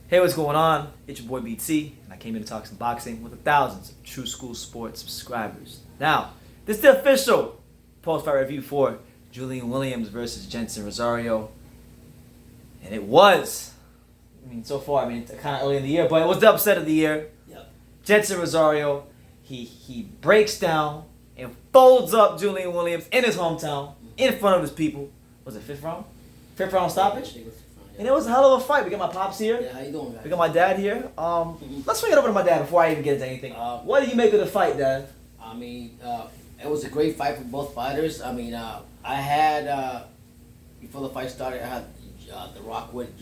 Hey, what's going on? It's your boy BT, and I came here to talk some boxing with the thousands of True School Sports subscribers. Now, this is the official post-fight review for Julian Williams versus Jeison Rosario. And it was, so far, it's kind of early in the year, but it was the upset of the year. Yep. Jeison Rosario, he breaks down and folds up Julian Williams in his hometown, in front of his people. Was it fifth round? Fifth round stoppage? And it was a hell of a fight. We got my pops here. Yeah, how you doing, guys? We got my dad here. Let's swing it over to my dad before I even get into anything. What do you make of the fight, Dad? It was a great fight for both fighters. I had, before the fight started, I had the Rockwood,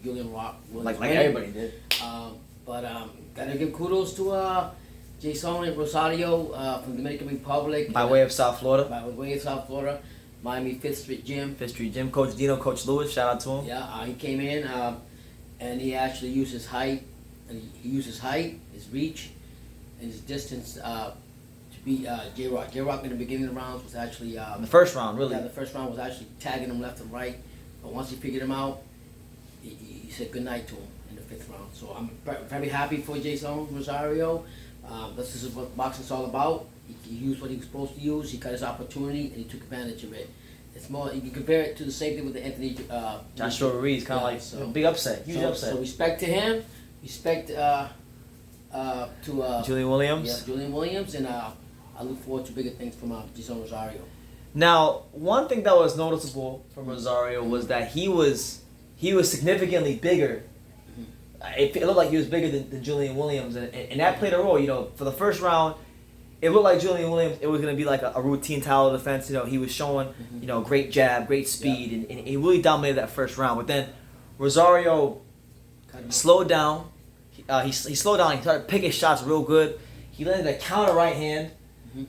Julian Rock. Like everybody did. Gotta give kudos to Jeison Rosario from the Dominican Republic. By way of South Florida. By way of South Florida. Miami Fifth Street Gym. Fifth Street Gym. Coach Dino, Coach Lewis, shout out to him. Yeah, he came in and he actually used his height. And he used his height, his reach, and his distance to beat J-Rock. J-Rock in the beginning of the rounds was actually... in the first round, really? Yeah, the first round was actually tagging him left and right. But once he figured him out, he said goodnight to him in the fifth round. So I'm very happy for Jeison Rosario. This is what boxing's all about. He used what he was supposed to use. He got his opportunity and he took advantage of it. It's more, you can compare it to the same thing with the Anthony Joshua Ruiz, kind of like big upset, huge upset. So respect to him, respect to Julian Williams. Yeah, Julian Williams, and I look forward to bigger things from Jeison Rosario. Now, one thing that was noticeable from Rosario was that he was significantly bigger. It looked like he was bigger than Julian Williams, and that played a role. For the first round, it looked like Julian Williams, it was going to be like a routine title defense. He was showing, great jab, great speed, and he really dominated that first round. But then Rosario slowed down. He slowed down. He started picking shots real good. He landed a counter right hand.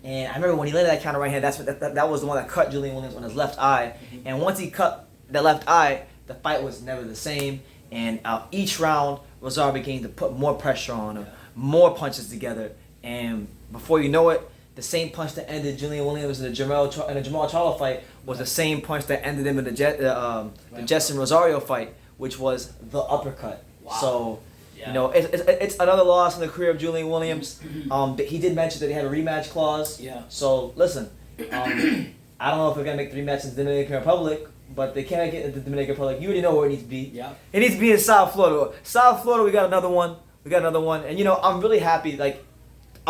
And I remember when he landed that counter right hand, that was the one that cut Julian Williams on his left eye. And once he cut the left eye, the fight was never the same. And each round, Rosario began to put more pressure on him, more punches together. And before you know it, the same punch that ended Julian Williams in the Jamal Charlo fight was the same punch that ended him in the Jeison Rosario fight, which was the uppercut. Wow. So, it's another loss in the career of Julian Williams. He did mention that he had a rematch clause. Yeah. So, listen, I don't know if we're going to make the rematch in the Dominican Republic, but they can't get into the Dominican Republic. You already know where it needs to be. Yeah. It needs to be in South Florida. South Florida, we got another one. And, I'm really happy.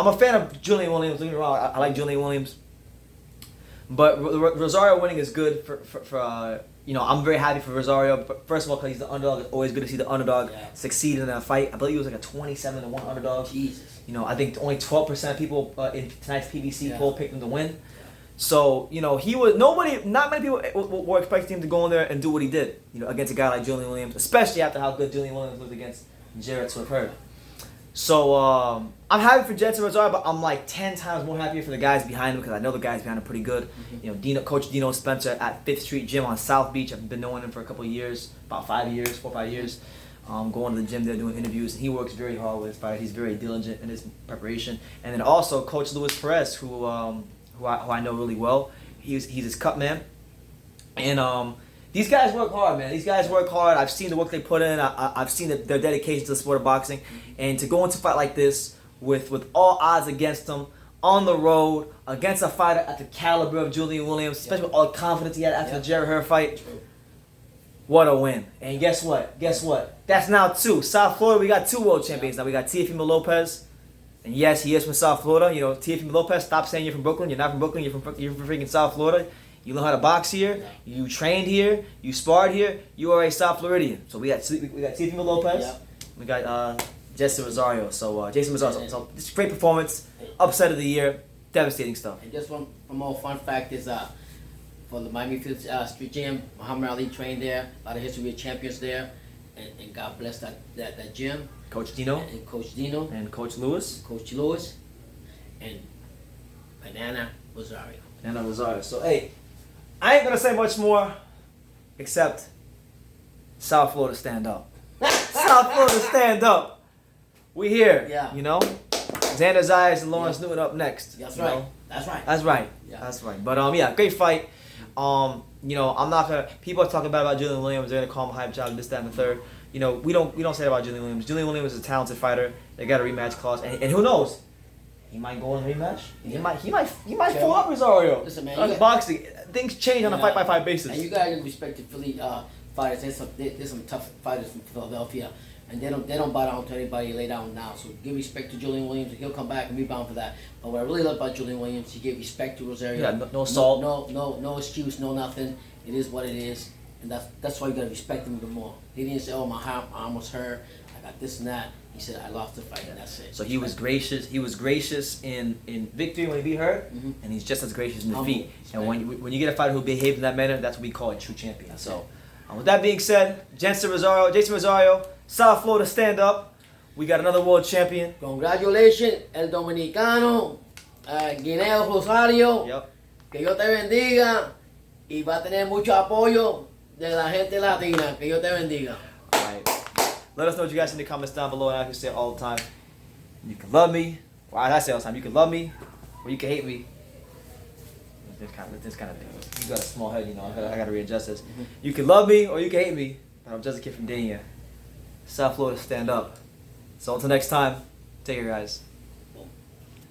I'm a fan of Julian Williams. Don't get me wrong, I like Julian Williams. But Rosario winning is good for I'm very happy for Rosario. But first of all, because he's the underdog. It's always good to see the underdog succeed in a fight. I believe he was like a 27-1 underdog. Jesus. I think only 12% of people in tonight's PBC poll picked him to win. So, he was not many people were expecting him to go in there and do what he did, against a guy like Julian Williams, especially after how good Julian Williams looked against Jarrett Swift-Hurd. So, I'm happy for Jeison Rosario, but I'm like 10 times more happier for the guys behind him because I know the guys behind him are pretty good. Coach Dino Spencer at Fifth Street Gym on South Beach. I've been knowing him for a couple of years, about 4 or 5 years. Going to the gym there, doing interviews, and he works very hard with his fight. He's very diligent in his preparation. And then also Coach Luis Perez, who I know really well. He's his cut man. And these guys work hard, man. These guys work hard. I've seen the work they put in. I've seen their dedication to the sport of boxing. And to go into a fight like this with all odds against them, on the road, against a fighter at the caliber of Julian Williams, especially with all the confidence he had after the Jarrett Hurd fight, what a win. And guess what? That's now 2. South Florida, we got 2 world champions. Now we got Teofimo Lopez. And yes, he is from South Florida. Teofimo Lopez, stop saying you're from Brooklyn. You're not from Brooklyn. You're from freaking South Florida. You learn how to box here. You trained here. You sparred here. You are a South Floridian. So we got Teofimo Lopez. Yep. We got Jeison Rosario. So Jeison Rosario. So this is a great performance. Upset of the year. Devastating stuff. And just one more fun fact is for the Miami Fifth Street Gym, Muhammad Ali trained there. A lot of history of champions there, and God bless that gym. Coach Dino. And Coach Dino. And Coach Lewis. Coach Lewis. And Banana Rosario. So hey, I ain't gonna say much more, except South Florida stand up. South Florida stand up. We here. Yeah. Xander Zayas and Lawrence Newton up next. That's right. Yeah. That's right. But great fight. I'm not gonna. People are talking about Julian Williams. They're gonna call him hype job, this, that, and the third. you know, we don't say that about Julian Williams. Julian Williams is a talented fighter. They got a rematch clause, and who knows? He might go in a rematch. He might pull up Rosario. Listen, man, boxing, things change on a fight-by-fight basis. And you gotta respect the Philly fighters. There's some tough fighters from Philadelphia, and they don't bow down to anybody. Lay down now. So give respect to Julian Williams. He'll come back and rebound for that. But what I really love about Julian Williams, he gave respect to Rosario. Yeah, no assault. No excuse, no nothing. It is what it is, and that's why you gotta respect him even more. He didn't say, "Oh, my arm was hurt. I got this and that." He said, "I lost the fight, and that's it." So he was gracious. He was gracious in victory when he beat her, and he's just as gracious in defeat. And when you get a fighter who behaves in that manner, that's what we call a true champion. So, with that being said, Jeison Rosario, South Florida, stand up. We got another world champion. Congratulations, el dominicano, Jeison Rosario. Yep. Que Dios te bendiga y va a tener mucho apoyo de la gente latina. Que Dios te bendiga. All right. Let us know what you guys think in the comments down below. And I can say it all the time. You can love me. Or as I say all the time, you can love me or you can hate me. This kind of thing. You got a small head, you know. I gotta readjust this. You can love me or you can hate me. But I'm just a kid from Dania. South Florida, stand up. So until next time, take care, guys.